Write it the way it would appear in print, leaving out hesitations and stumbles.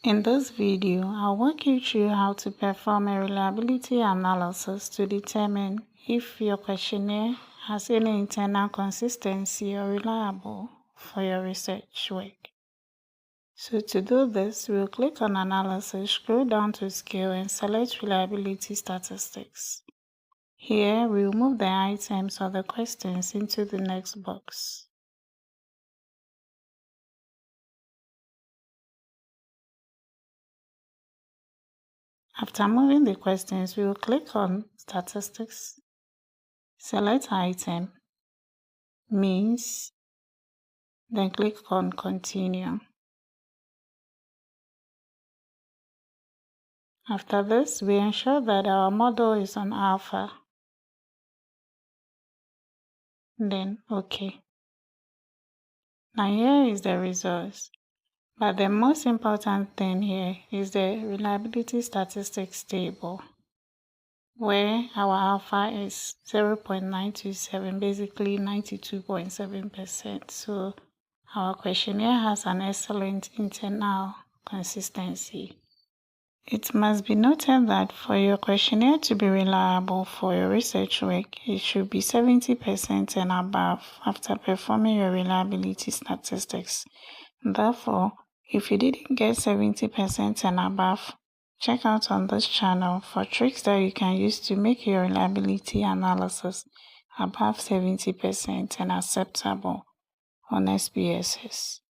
In this video, I'll walk you through how to perform a reliability analysis to determine if your questionnaire has any internal consistency or reliable for your research work. So to do this, we'll click on Analysis, scroll down to Scale and select Reliability Statistics. Here, we'll move the items or the questions into the next box. After moving the questions, we will click on Statistics, select Item, Means, then click on Continue. After this, we ensure that our model is on Alpha, then OK. Now here is the results, but the most important thing here is the reliability statistics table, where our alpha is 0.927, basically 92.7%. So our questionnaire has an excellent internal consistency. It must be noted that for your questionnaire to be reliable for your research work, it should be 70% and above after performing your reliability statistics. Therefore, if you didn't get 70% and above, check out on this channel for tricks that you can use to make your reliability analysis above 70% and acceptable on SPSS.